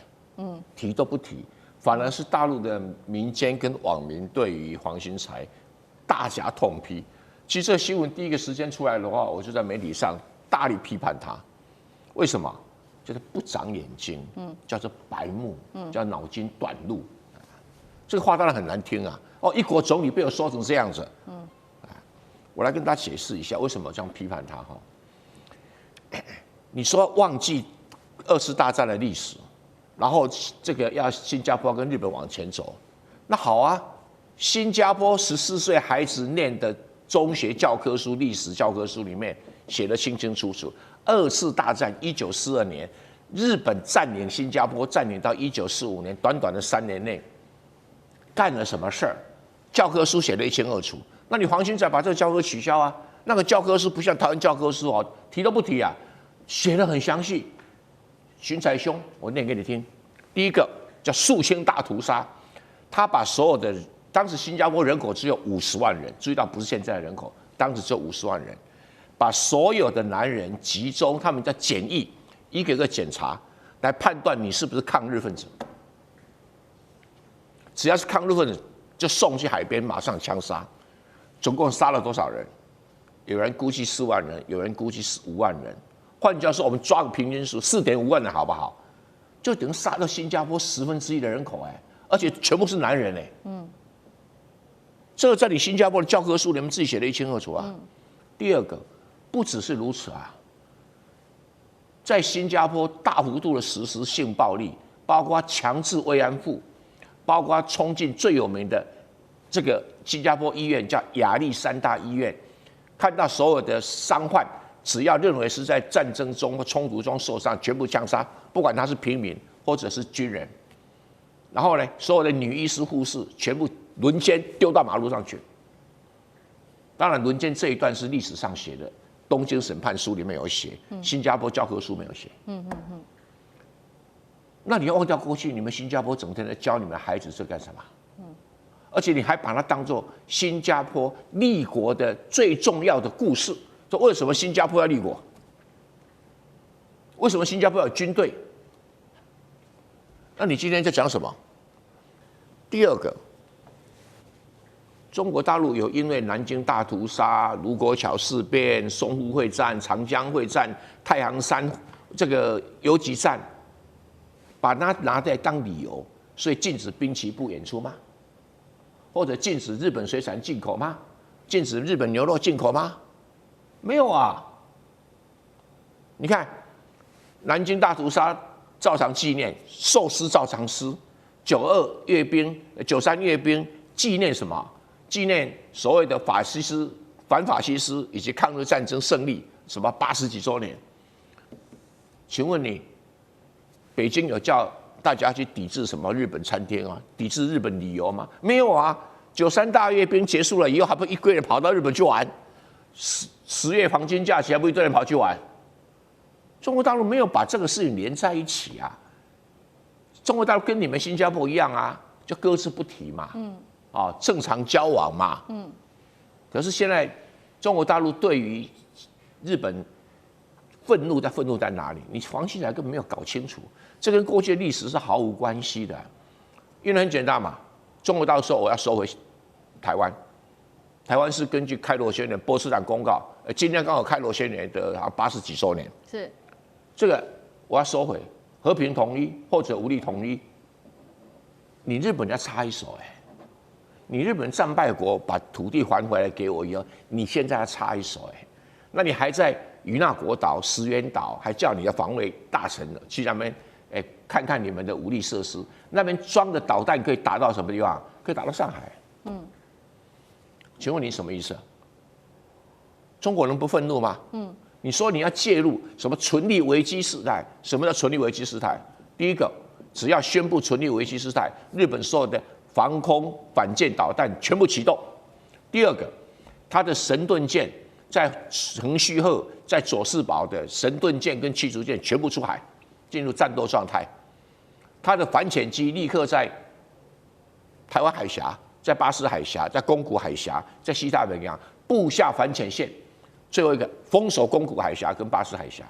提都不提，反而是大陆的民间跟网民对于黄循财大加痛批。其实这新闻第一个时间出来的话，我就在媒体上大力批判他。为什么？就是不长眼睛，叫做白目，叫脑筋短路。这个话当然很难听啊。哦，一国总理被我说成这样子。我来跟大家解释一下为什么这样批判他哈。你说忘记2次大战的历史，然后这个要新加坡跟日本往前走，那好啊，新加坡14岁孩子念的中学教科书、历史教科书里面写得清清楚楚，2次大战1942年，日本占领新加坡，占领到1945年，短短的3年内干了什么事儿，教科书写得一清二楚。那你黄循财把这个教科取消啊？那个教科书不像台湾教科书哦，提都不提啊，写得很详细。循财兄，我念给你听。第一个叫肃清大屠杀，他把所有的当时新加坡人口只有50万人，注意到不是现在的人口，当时只有50万人，把所有的男人集中，他们叫检疫，一个一个检查，来判断你是不是抗日分子。只要是抗日分子，就送去海边马上枪杀。总共杀了多少人？有人估计4万人，有人估计5万人。换句话说，我们抓个平均数4.5万人，好不好？就等于杀到新加坡1/10的人口，而且全部是男人，这个在你新加坡的教科书，你们自己写得一清二楚啊。第二个，不只是如此啊，在新加坡大幅度的实施性暴力，包括强制慰安妇，包括冲进最有名的这个新加坡医院叫亚历山大医院，看到所有的伤患，只要认为是在战争中或冲突中受伤，全部枪杀，不管他是平民或者是军人。然后呢，所有的女医师、护士全部轮奸丢到马路上去。当然，轮奸这一段是历史上写的，《东京审判书》里面有写，新加坡教科书没有写。那你要忘掉过去，你们新加坡整天在教你们的孩子这干什么？而且你还把它当作新加坡立国的最重要的故事。说为什么新加坡要立国？为什么新加坡要有军队？那你今天在讲什么？第二个，中国大陆有因为南京大屠杀、卢沟桥事变、淞沪会战、长江会战、太行山这个游击战，把它拿来当理由，所以禁止滨崎步演出吗？或者禁止日本水产进口吗？禁止日本牛肉进口吗？没有啊！你看，南京大屠杀照常纪念，寿司照常吃，92阅兵、93阅兵纪念什么？纪念所谓的反法西斯以及抗日战争胜利，什么80几周年？请问你，北京有叫大家去抵制什么日本餐厅啊？抵制日本旅游吗？没有啊！93大阅兵结束了以后，还不一堆人跑到日本去玩？10月黄金假期还不一堆人跑去玩？中国大陆没有把这个事情连在一起啊！中国大陆跟你们新加坡一样啊，就搁置不提嘛。正常交往嘛。可是现在中国大陆对于日本愤怒在哪里？你黄循财根本没有搞清楚，这跟过去的历史是毫无关系的。因为很简单嘛，中国大陆说我要收回台湾，台湾是根据开罗宣言、波茨坦公告，今天刚好开罗宣言的80几周年，是这个我要收回，和平统一或者武力统一，你日本要插一手你日本战败国把土地还回来给我以后，你现在要插一手那你还在与那国岛、石垣岛，还叫你的防卫大臣去那边看看你们的武力设施，那边装的导弹可以打到什么地方？可以打到上海。请问你什么意思？中国人不愤怒吗？你说你要介入什么存立危机事态？什么叫存立危机事态？第一个，只要宣布存立危机事态，日本所有的防空反舰导弹全部启动。第二个，它的神盾舰在横须贺、在佐世保的神盾舰跟驱逐舰全部出海，进入战斗状态。它的反潜机立刻在台湾海峡、在巴士海峡、在宫古海峡、在西太平洋布下反潜线。最后一个封锁宫古海峡跟巴士海峡。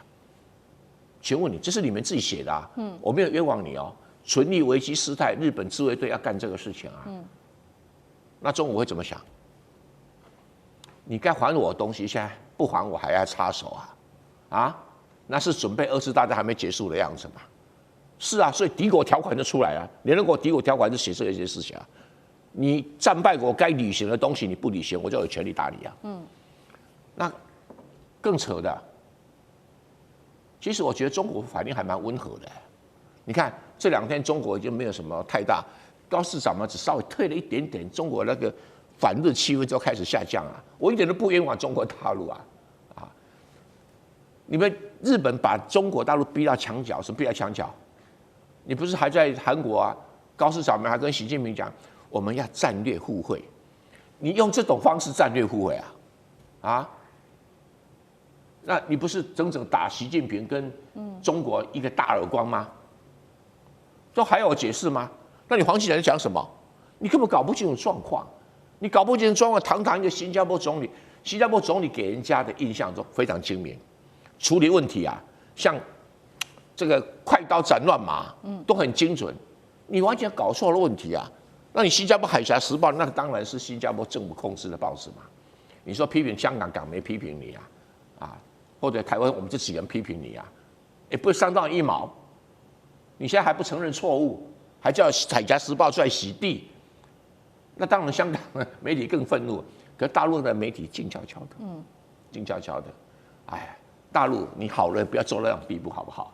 请问你，这是你们自己写的啊？我没有冤枉你哦。存立危机事态，日本自卫队要干这个事情啊。那中国会怎么想？你该还我的东西，现在不还我还要插手啊？那是准备2次大战还没结束的样子嘛？是啊，所以敌国条款就出来了。联合国敌国条款就写这些事情啊。你战败国该履行的东西你不履行，我就有权利打你啊。那更扯的，其实我觉得中国反应还蛮温和的。你看这2天中国已经没有什么太大，高市长嘛只稍微退了一点点，中国那个反日气氛就开始下降了。我一点都不冤枉中国大陆啊！你们日本把中国大陆逼到墙角，什么逼到墙角？你不是还在韩国啊？高市长们还跟习近平讲，我们要战略互惠。你用这种方式战略互惠啊？那你不是整整打习近平跟中国一个大耳光吗？都还要解释吗？那你黄继展在讲什么？你根本搞不清楚状况，你搞不清楚状况。堂堂一个新加坡总理，新加坡总理给人家的印象中非常精明，处理问题啊，像这个快刀斩乱麻，都很精准。你完全搞错了问题啊！那你新加坡海峡时报，那当然是新加坡政府控制的报纸嘛。你说批评香港，港媒批评你啊，或者台湾我们这几个人批评你啊，也不会伤到1毛。你现在还不承认错误，还叫海峡时报出来洗地，那当然香港的媒体更愤怒。可大陆的媒体静悄悄的，静悄悄的。哎，大陆你好人不要做到那样地步好不好？